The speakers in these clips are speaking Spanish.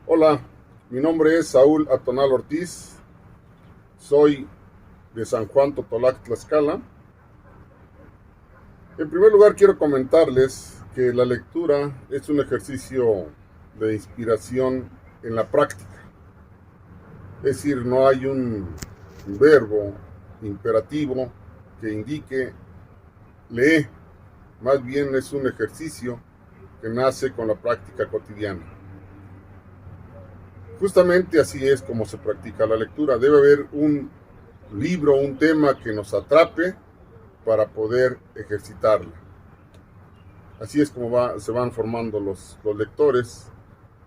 Hola, mi nombre es Saúl Atonal Ortiz, soy de San Juan Totolac, Tlaxcala. En primer lugar, quiero comentarles que la lectura es un ejercicio de inspiración en la práctica. Es decir, no hay un verbo imperativo que indique lee, más bien es un ejercicio que nace con la práctica cotidiana. Justamente así es como se practica la lectura. Debe haber un libro, un tema que nos atrape para poder ejercitarla. Así es como se van formando los lectores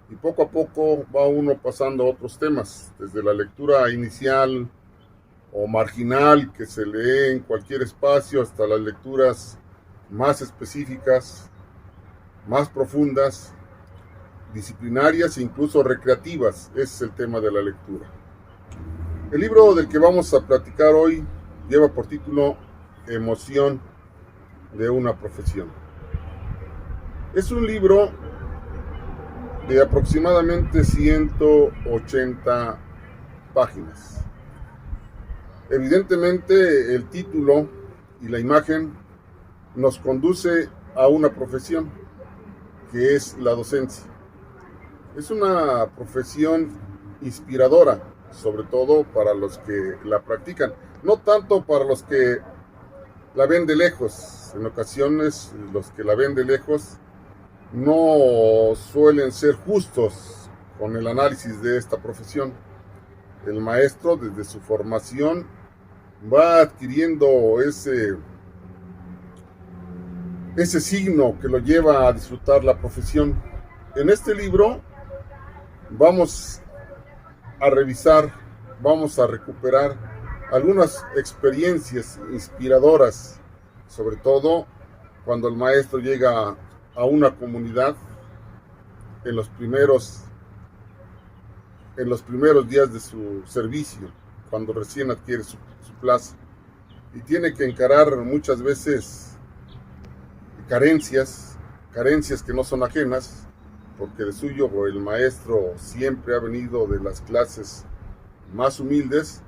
y poco a poco va uno pasando a otros temas, desde la lectura inicial o marginal que se lee en cualquier espacio hasta las lecturas más específicas, más profundas, disciplinarias e incluso recreativas. Ese es el tema de la lectura. El libro del que vamos a platicar hoy lleva por título Emoción de una profesión. Es un libro de aproximadamente 180 páginas. Evidentemente el título y la imagen nos conduce a una profesión que es la docencia. Es una profesión inspiradora, sobre todo para los que la practican, no tanto para los que la ven de lejos. En ocasiones los que la ven de lejos no suelen ser justos con el análisis de esta profesión. El maestro, desde su formación, va adquiriendo ese signo que lo lleva a disfrutar la profesión. En este libro vamos a revisar, vamos a recuperar algunas experiencias inspiradoras, sobre todo cuando el maestro llega a una comunidad en los primeros días de su servicio, cuando recién adquiere su plaza, y tiene que encarar muchas veces carencias que no son ajenas, porque de suyo el maestro siempre ha venido de las clases más humildes.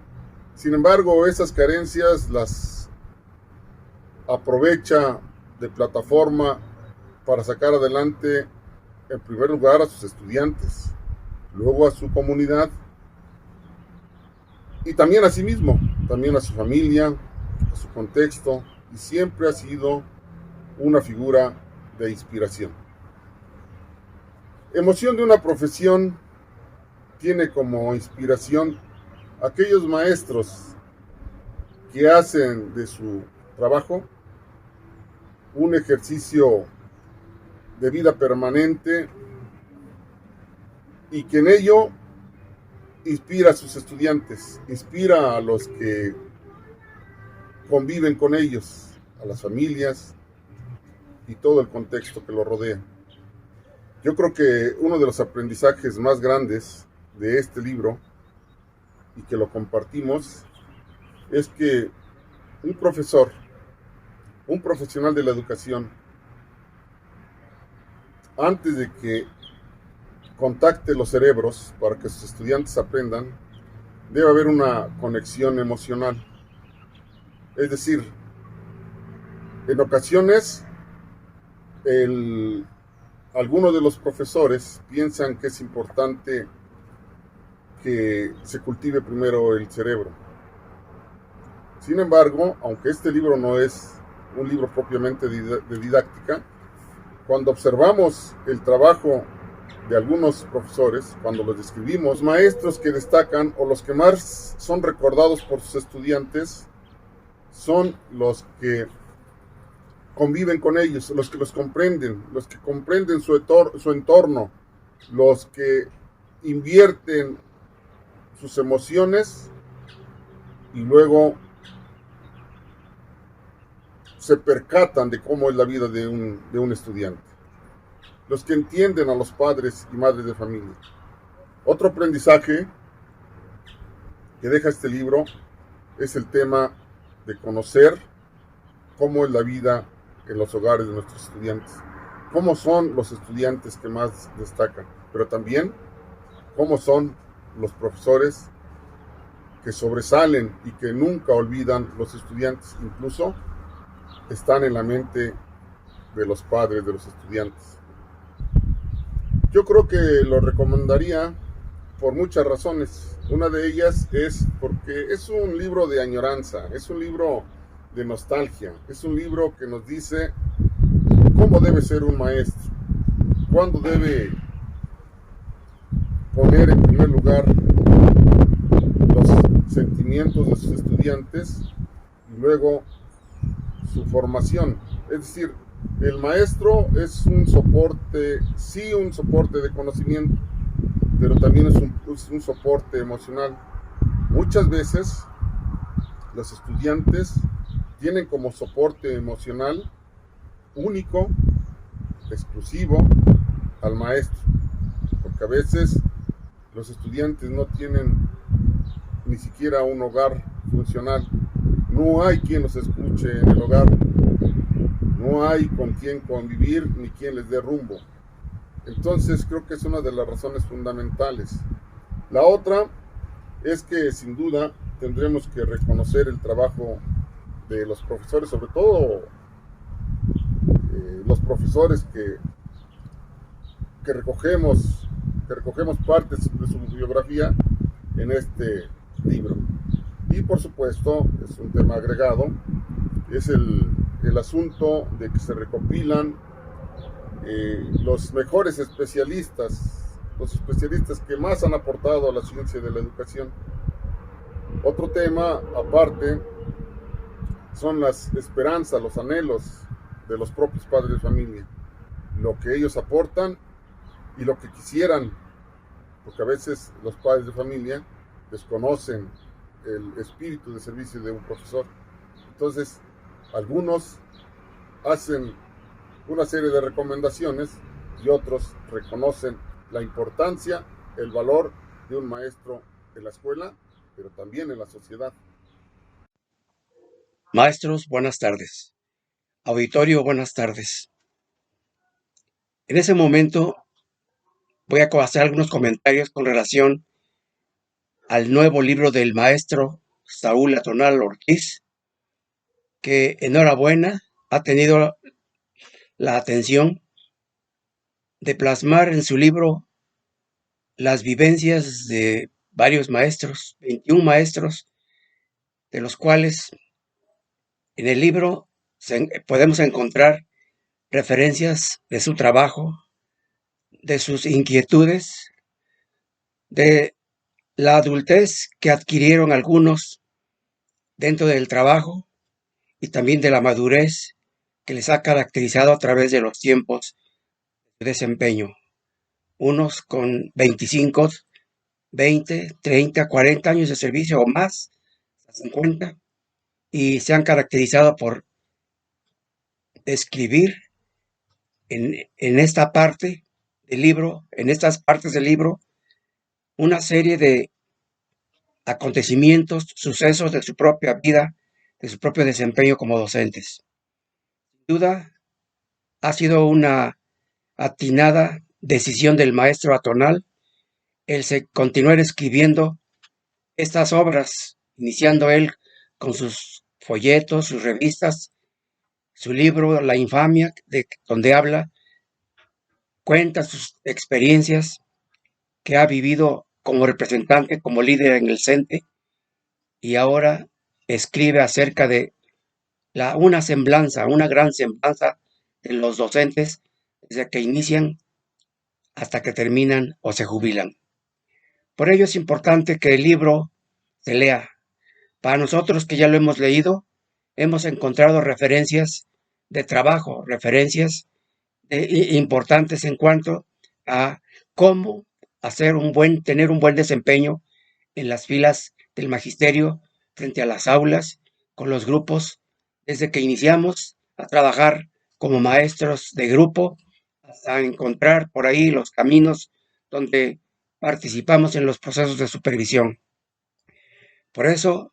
Sin embargo, esas carencias las aprovecha de plataforma para sacar adelante, en primer lugar, a sus estudiantes, luego a su comunidad y también a sí mismo, también a su familia, a su contexto, y siempre ha sido una figura de inspiración. Emoción de una profesión tiene como inspiración aquellos maestros que hacen de su trabajo un ejercicio de vida permanente y que en ello inspira a sus estudiantes, inspira a los que conviven con ellos, a las familias y todo el contexto que lo rodea. Yo creo que uno de los aprendizajes más grandes de este libro, y que lo compartimos, es que un profesor, un profesional de la educación, antes de que contacte los cerebros para que sus estudiantes aprendan, debe haber una conexión emocional. Es decir, en ocasiones algunos de los profesores piensan que es importante que se cultive primero el cerebro. Sin embargo, aunque este libro no es un libro propiamente de didáctica, cuando observamos el trabajo de algunos profesores, cuando los describimos, maestros que destacan o los que más son recordados por sus estudiantes son los que conviven con ellos, los que los comprenden su entorno, los que invierten sus emociones y luego se percatan de cómo es la vida de un estudiante. Los que entienden a los padres y madres de familia. Otro aprendizaje que deja este libro es el tema de conocer cómo es la vida en los hogares de nuestros estudiantes, cómo son los estudiantes que más destacan, pero también cómo son los profesores que sobresalen y que nunca olvidan los estudiantes, incluso están en la mente de los padres de los estudiantes. Yo creo que lo recomendaría por muchas razones. Una de ellas es porque es un libro de añoranza, es un libro de nostalgia, es un libro que nos dice cómo debe ser un maestro, cuándo debe poner en primer lugar los sentimientos de sus estudiantes y luego su formación. Es decir, el maestro es un soporte, sí, un soporte de conocimiento, pero también es un soporte emocional. Muchas veces los estudiantes tienen como soporte emocional único, exclusivo, al maestro, porque a veces los estudiantes no tienen ni siquiera un hogar funcional, no hay quien los escuche en el hogar, no hay con quien convivir ni quien les dé rumbo. Entonces creo que es una de las razones fundamentales. La otra es que sin duda tendremos que reconocer el trabajo de los profesores, sobre todo los profesores que recogemos partes de su biografía en este libro. Y por supuesto, es un tema agregado, es el asunto de que se recopilan los mejores especialistas, los especialistas que más han aportado a la ciencia de la educación. Otro tema aparte son las esperanzas, los anhelos de los propios padres de familia, lo que ellos aportan y lo que quisieran, porque a veces los padres de familia desconocen el espíritu de servicio de un profesor. Entonces, algunos hacen una serie de recomendaciones y otros reconocen la importancia, el valor de un maestro en la escuela, pero también en la sociedad. Maestros, buenas tardes. Auditorio, buenas tardes. En ese momento voy a hacer algunos comentarios con relación al nuevo libro del maestro Saúl Atonal Ortiz, que enhorabuena ha tenido la atención de plasmar en su libro las vivencias de varios maestros, 21 maestros, de los cuales en el libro podemos encontrar referencias de su trabajo, de sus inquietudes, de la adultez que adquirieron algunos dentro del trabajo y también de la madurez que les ha caracterizado a través de los tiempos de desempeño. Unos con 25, 20, 30, 40 años de servicio o más, 50, y se han caracterizado por escribir en esta parte del libro, en estas partes del libro, una serie de acontecimientos, sucesos de su propia vida, de su propio desempeño como docentes. Sin duda, ha sido una atinada decisión del maestro Atonal el continuar escribiendo estas obras, iniciando él con sus folletos, sus revistas, su libro La Infamia, donde habla, cuenta sus experiencias que ha vivido como representante, como líder en el CENTE, y ahora escribe acerca de una semblanza, una gran semblanza de los docentes desde que inician hasta que terminan o se jubilan. Por ello es importante que el libro se lea. Para nosotros que ya lo hemos leído, hemos encontrado referencias de trabajo, referencias importantes en cuanto a cómo tener un buen desempeño en las filas del magisterio frente a las aulas, con los grupos, desde que iniciamos a trabajar como maestros de grupo hasta encontrar por ahí los caminos donde participamos en los procesos de supervisión. Por eso,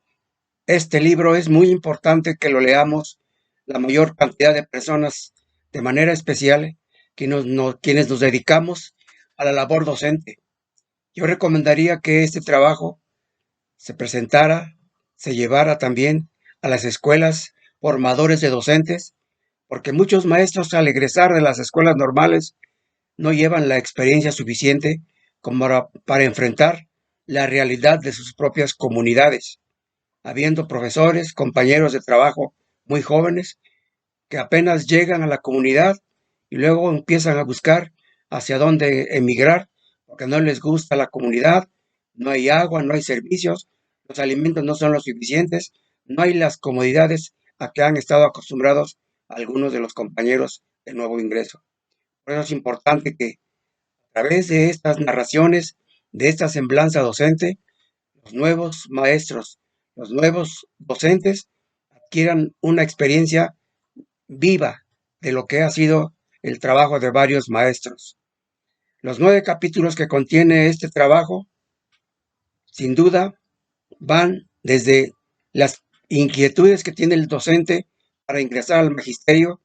este libro es muy importante que lo leamos la mayor cantidad de personas de manera especial quienes nos dedicamos a la labor docente. Yo recomendaría que este trabajo se presentara, se llevara también a las escuelas formadores de docentes, porque muchos maestros al egresar de las escuelas normales no llevan la experiencia suficiente como para enfrentar la realidad de sus propias comunidades, habiendo profesores, compañeros de trabajo muy jóvenes que apenas llegan a la comunidad y luego empiezan a buscar hacia dónde emigrar porque no les gusta la comunidad, no hay agua, no hay servicios, los alimentos no son lo suficientes, no hay las comodidades a que han estado acostumbrados algunos de los compañeros de nuevo ingreso. Por eso es importante que a través de estas narraciones, de esta semblanza docente, los nuevos maestros, los nuevos docentes adquieran una experiencia viva de lo que ha sido el trabajo de varios maestros. Los 9 capítulos que contiene este trabajo, sin duda, van desde las inquietudes que tiene el docente para ingresar al magisterio,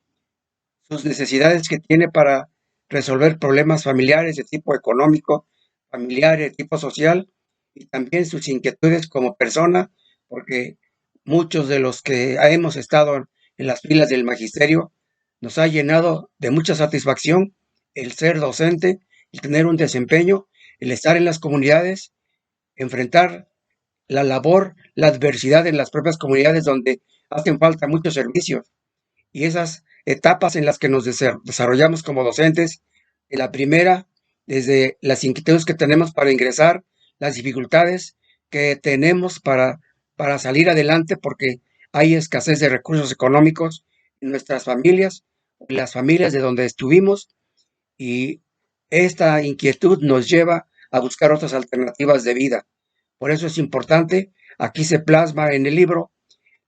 sus necesidades que tiene para resolver problemas familiares de tipo económico, familiar, de tipo social, y también sus inquietudes como persona, porque muchos de los que hemos estado en las filas del magisterio nos ha llenado de mucha satisfacción el ser docente, el tener un desempeño, el estar en las comunidades, enfrentar la labor, la adversidad en las propias comunidades donde hacen falta muchos servicios y esas etapas en las que nos desarrollamos como docentes. En la primera, desde las inquietudes que tenemos para ingresar, las dificultades que tenemos para salir adelante porque hay escasez de recursos económicos en nuestras familias, en las familias de donde estuvimos, y esta inquietud nos lleva a buscar otras alternativas de vida. Por eso es importante, aquí se plasma en el libro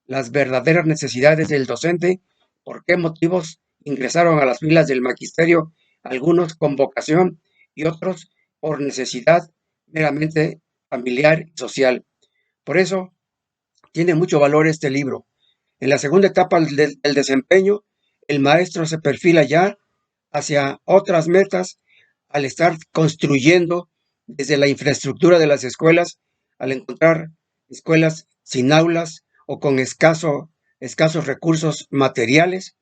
las verdaderas necesidades del docente, por qué motivos ingresaron a las filas del magisterio, algunos con vocación y otros por necesidad meramente familiar y social. Por eso tiene mucho valor este libro. En la segunda etapa del desempeño, el maestro se perfila ya hacia otras metas al estar construyendo desde la infraestructura de las escuelas, al encontrar escuelas sin aulas o con escasos recursos materiales,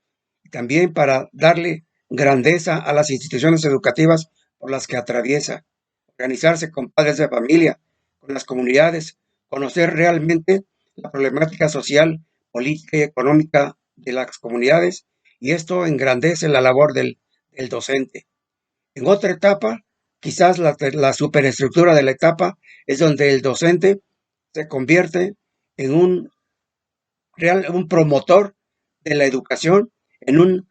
y también para darle grandeza a las instituciones educativas por las que atraviesa, organizarse con padres de familia, con las comunidades, conocer realmente la problemática social, política y económica de las comunidades, y esto engrandece la labor del docente. En otra etapa, quizás la superestructura de la etapa es donde el docente se convierte en un promotor de la educación, en un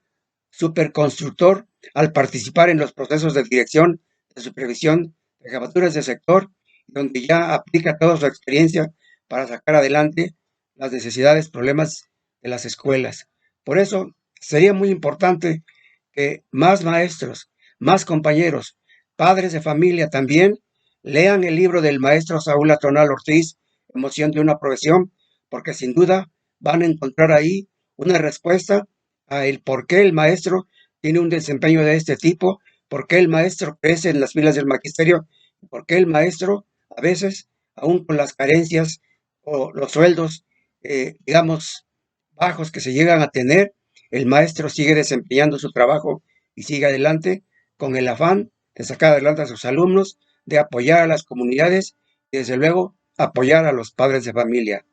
superconstructor al participar en los procesos de dirección, de supervisión, de jefaturas de sector, donde ya aplica toda su experiencia para sacar adelante las necesidades, problemas de las escuelas. Por eso sería muy importante que más maestros, más compañeros, padres de familia también, lean el libro del maestro Saúl Atonal Ortiz, Emoción de una profesión, porque sin duda van a encontrar ahí una respuesta a el por qué el maestro tiene un desempeño de este tipo, por qué el maestro crece en las filas del magisterio, por qué el maestro a veces, aún con las carencias o los sueldos, digamos, bajos que se llegan a tener, el maestro sigue desempeñando su trabajo y sigue adelante con el afán de sacar adelante a sus alumnos, de apoyar a las comunidades y desde luego apoyar a los padres de familia.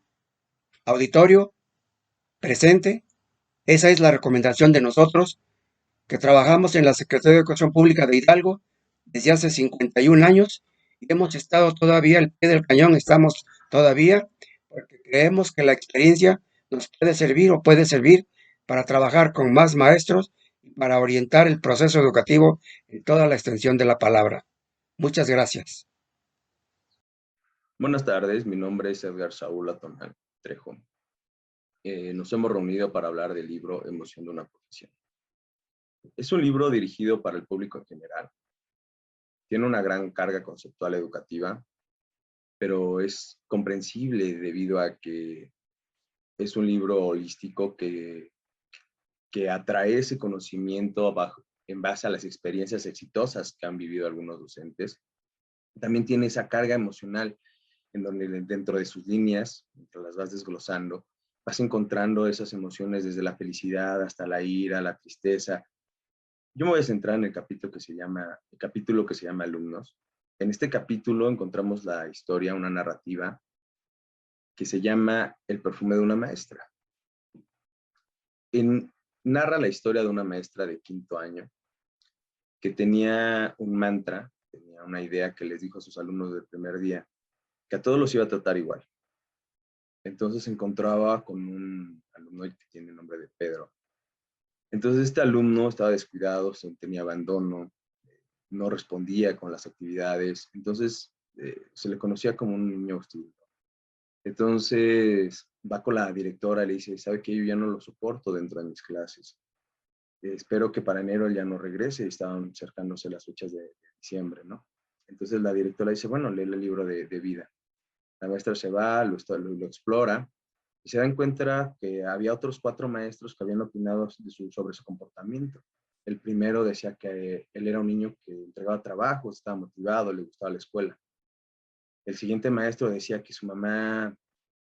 Auditorio presente, esa es la recomendación de nosotros que trabajamos en la Secretaría de Educación Pública de Hidalgo desde hace 51 años y hemos estado todavía al pie del cañón, estamos todavía, porque creemos que la experiencia nos puede servir o puede servir para trabajar con más maestros y para orientar el proceso educativo en toda la extensión de la palabra. Muchas gracias. Buenas tardes, mi nombre es Edgar Saúl Atonal Trejo. Nos hemos reunido para hablar del libro Emoción de una profesión. Es un libro dirigido para el público en general. Tiene una gran carga conceptual educativa, pero es comprensible debido a que es un libro holístico que que atrae ese conocimiento en base a las experiencias exitosas que han vivido algunos docentes. También tiene esa carga emocional en donde dentro de sus líneas, mientras las vas desglosando, vas encontrando esas emociones desde la felicidad hasta la ira, la tristeza. Yo me voy a centrar en el capítulo que se llama Alumnos. En este capítulo encontramos la historia, una narrativa que se llama El perfume de una maestra. Narra la historia de una maestra de 5º año que tenía un mantra, tenía una idea que les dijo a sus alumnos del primer día, que a todos los iba a tratar igual. Entonces se encontraba con un alumno que tiene el nombre de Pedro. Entonces este alumno estaba descuidado, tenía abandono, no respondía con las actividades, entonces se le conocía como un niño hostil. Entonces va con la directora y le dice, ¿sabe qué? Yo ya no lo soporto dentro de mis clases. Espero que para enero él ya no regrese, y estaban acercándose las fechas de diciembre, ¿no? Entonces la directora dice, bueno, lee el libro de vida. La maestra se va, lo explora, y se dan cuenta que había otros 4 maestros que habían opinado sobre su comportamiento. El primero decía que él era un niño que entregaba trabajo, estaba motivado, le gustaba la escuela. El siguiente maestro decía que su mamá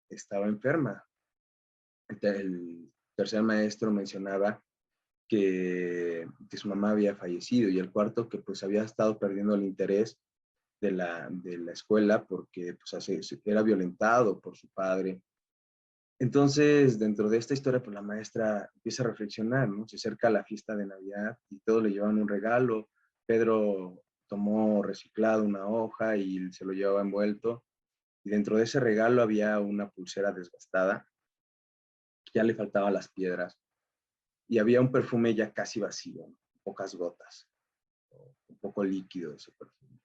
estaba enferma. El tercer maestro mencionaba que su mamá había fallecido, y el cuarto que pues había estado perdiendo el interés de la escuela porque pues, era violentado por su padre. Entonces, dentro de esta historia, pues la maestra empieza a reflexionar, ¿no? Se acerca la fiesta de Navidad y todos le llevan un regalo. Pedro tomó reciclado una hoja y se lo llevaba envuelto. Y dentro de ese regalo había una pulsera desgastada, que ya le faltaban las piedras. Y había un perfume ya casi vacío, ¿no? Pocas gotas, un poco líquido ese perfume.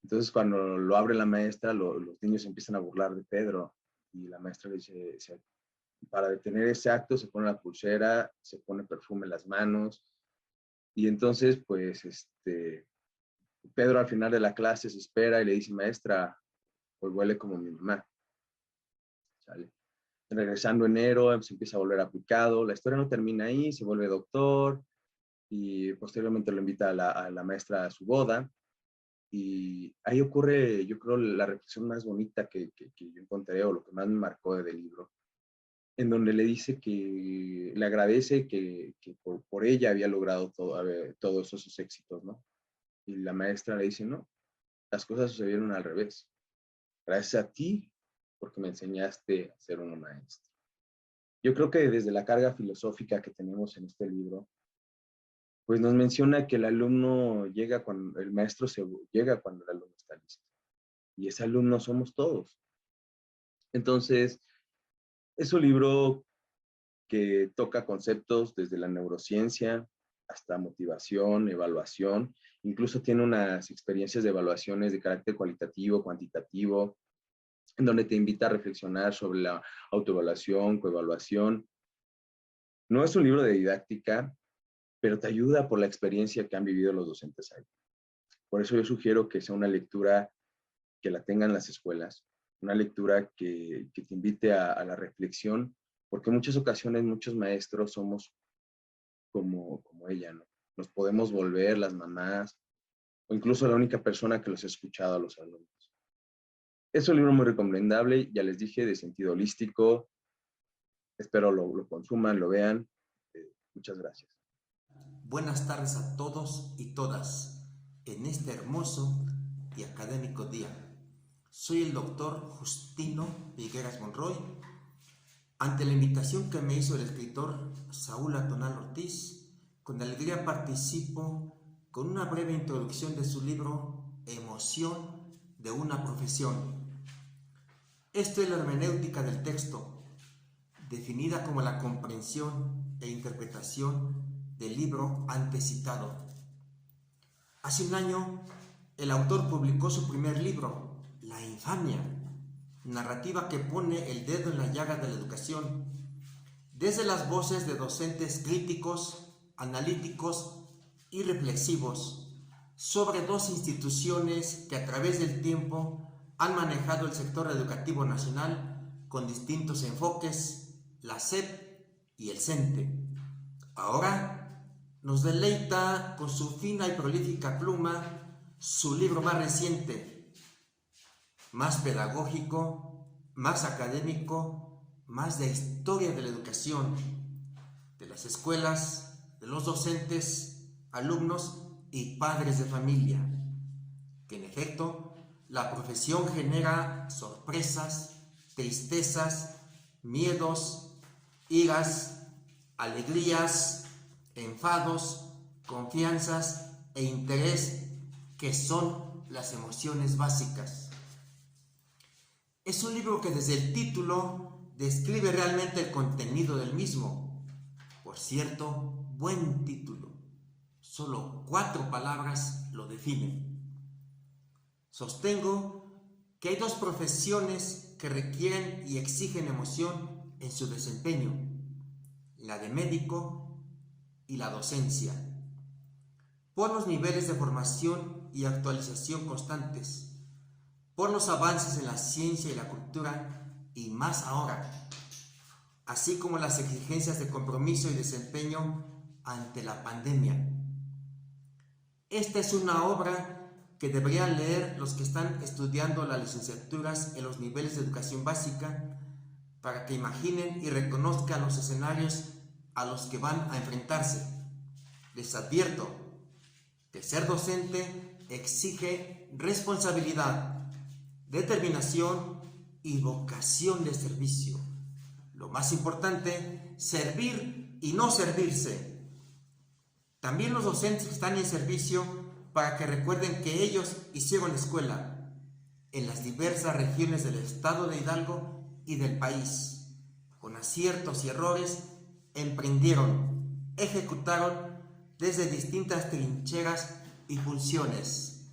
Entonces, cuando lo abre la maestra, los niños empiezan a burlar de Pedro. Y la maestra le dice, para detener ese acto, se pone la pulsera, se pone perfume en las manos. Y entonces, pues, Pedro al final de la clase se espera y le dice, maestra, pues huele como mi mamá. ¿Sale? Regresando enero, se empieza a volver aplicado. La historia no termina ahí, se vuelve doctor. Y posteriormente lo invita a la maestra a su boda. Y ahí ocurre, yo creo, la reflexión más bonita que yo encontré, o lo que más me marcó del libro, en donde le dice que le agradece que por ella había logrado todos esos éxitos, ¿no? Y la maestra le dice, no, las cosas sucedieron al revés. Gracias a ti, porque me enseñaste a ser una maestra. Yo creo que desde la carga filosófica que tenemos en este libro, pues nos menciona que el alumno llega cuando el maestro llega cuando el alumno está listo. Y ese alumno somos todos. Entonces, es un libro que toca conceptos desde la neurociencia hasta motivación, evaluación. Incluso tiene unas experiencias de evaluaciones de carácter cualitativo, cuantitativo, en donde te invita a reflexionar sobre la autoevaluación, coevaluación. No es un libro de didáctica, pero te ayuda por la experiencia que han vivido los docentes ahí. Por eso yo sugiero que sea una lectura que la tengan las escuelas, una lectura que te invite a la reflexión, porque en muchas ocasiones muchos maestros somos como ella, ¿no? Nos podemos volver las mamás, o incluso la única persona que los ha escuchado a los alumnos. Es un libro muy recomendable, ya les dije, de sentido holístico. Espero lo consuman, lo vean. Muchas gracias. Buenas tardes a todos y todas en este hermoso y académico día. Soy el doctor Justino Figueras Monroy. Ante la invitación que me hizo el escritor Saúl Atonal Ortiz, con alegría participo con una breve introducción de su libro Emoción de una profesión. Esto es la hermenéutica del texto, definida como la comprensión e interpretación del libro antes citado. Hace un año, el autor publicó su primer libro, La infamia, narrativa que pone el dedo en la llaga de la educación, desde las voces de docentes críticos, analíticos y reflexivos sobre 2 instituciones que a través del tiempo han manejado el sector educativo nacional con distintos enfoques, la SEP y el CENTE. Ahora nos deleita con su fina y prolífica pluma su libro más reciente, más pedagógico, más académico, más de historia de la educación, de las escuelas, de los docentes, alumnos y padres de familia, que en efecto la profesión genera sorpresas, tristezas, miedos, iras, alegrías, enfados, confianzas e interés, que son las emociones básicas. Es un libro que desde el título describe realmente el contenido del mismo. Por cierto, buen título. Solo 4 palabras lo definen. Sostengo que hay 2 profesiones que requieren y exigen emoción en su desempeño: la de médico y la docencia, por los niveles de formación y actualización constantes, por los avances en la ciencia y la cultura, y más ahora, así como las exigencias de compromiso y desempeño ante la pandemia. Esta es una obra que deberían leer los que están estudiando las licenciaturas en los niveles de educación básica, para que imaginen y reconozcan los escenarios a los que van a enfrentarse. Les advierto que ser docente exige responsabilidad, determinación y vocación de servicio. Lo más importante, servir y no servirse. También los docentes están en servicio para que recuerden que ellos hicieron escuela en las diversas regiones del estado de Hidalgo y del país. Con aciertos y errores, emprendieron, ejecutaron desde distintas trincheras y funciones.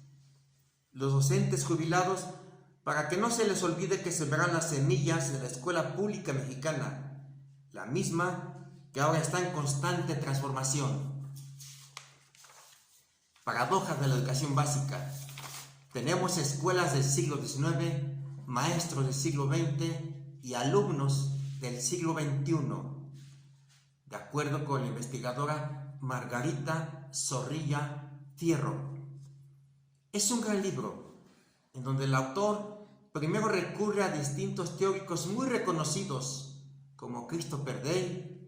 Los docentes jubilados, para que no se les olvide que sembrarán las semillas de la escuela pública mexicana, la misma que ahora está en constante transformación. Paradojas de la educación básica. Tenemos escuelas del siglo XIX, maestros del siglo XX y alumnos del siglo XXI, de acuerdo con la investigadora Margarita Zorrilla Fierro. Es un gran libro en donde el autor primero recurre a distintos teóricos muy reconocidos como Christopher Day,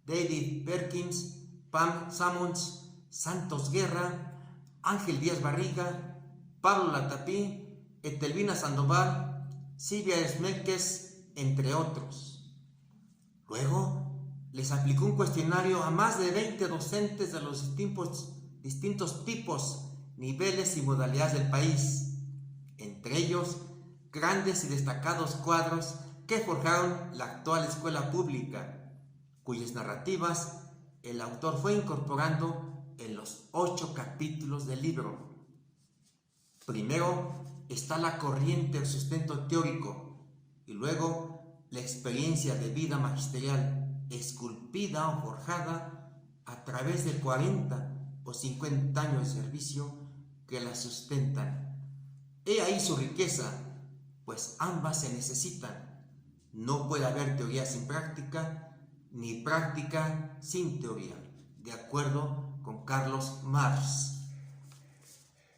David Perkins, Pam Sammons, Santos Guerra, Ángel Díaz Barriga, Pablo Latapí, Etelvina Sandoval, Silvia Esmelques, entre otros. Luego les aplicó un cuestionario a más de 20 docentes de los distintos tipos, niveles y modalidades del país, entre ellos grandes y destacados cuadros que forjaron la actual escuela pública, cuyas narrativas el autor fue incorporando en los 8 capítulos del libro. Primero está la corriente del sustento teórico y luego la experiencia de vida magisterial, esculpida o forjada a través de 40 o 50 años de servicio que la sustentan. He ahí su riqueza, pues ambas se necesitan. No puede haber teoría sin práctica, ni práctica sin teoría, de acuerdo con Carlos Marx.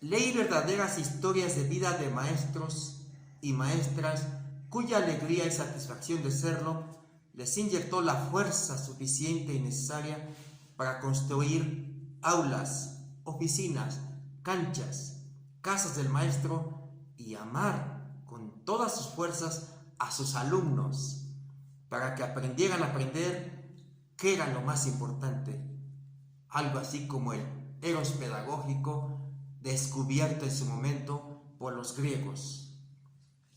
Leí verdaderas historias de vida de maestros y maestras cuya alegría y satisfacción de serlo les inyectó la fuerza suficiente y necesaria para construir aulas, oficinas, canchas, casas del maestro y amar con todas sus fuerzas a sus alumnos para que aprendieran a aprender, que era lo más importante. Algo así como el eros pedagógico descubierto en su momento por los griegos.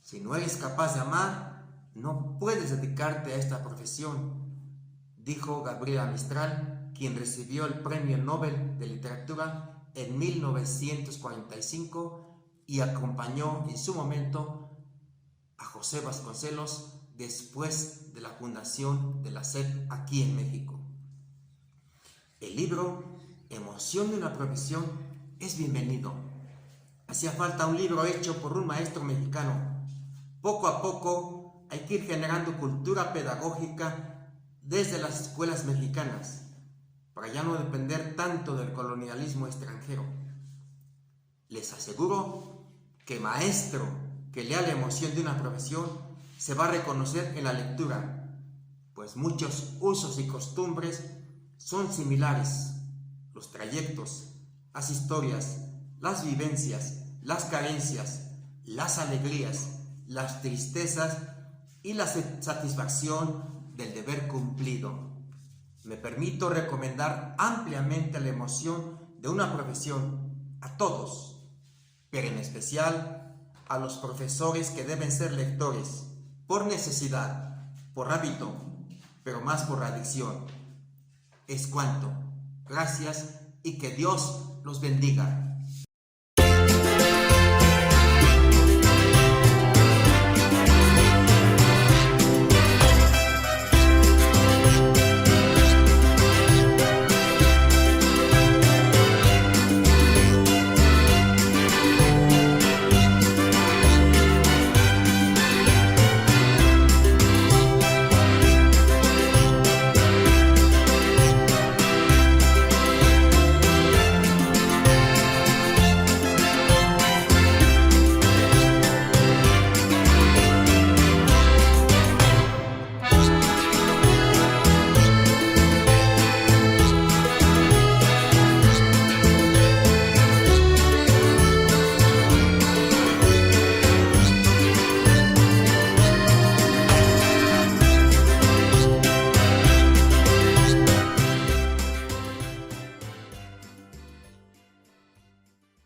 Si no eres capaz de amar, no puedes dedicarte a esta profesión, dijo Gabriela Mistral, quien recibió el Premio Nobel de Literatura en 1945 y acompañó en su momento a José Vasconcelos después de la fundación de la SEP aquí en México. El libro Emoción de una profesión es bienvenido. Hacía falta un libro hecho por un maestro mexicano. Poco a poco hay que ir generando cultura pedagógica desde las escuelas mexicanas. para ya no depender tanto del colonialismo extranjero. Les aseguro que maestro que lea la emoción de una profesión se va a reconocer en la lectura, pues muchos usos y costumbres son similares. Los trayectos, las historias, las vivencias, las carencias, las alegrías, las tristezas y la satisfacción del deber cumplido. Me permito recomendar ampliamente la emoción de una profesión a todos, pero en especial a los profesores que deben ser lectores por necesidad, por hábito, pero más por adicción. Es cuanto. Gracias y que Dios los bendiga.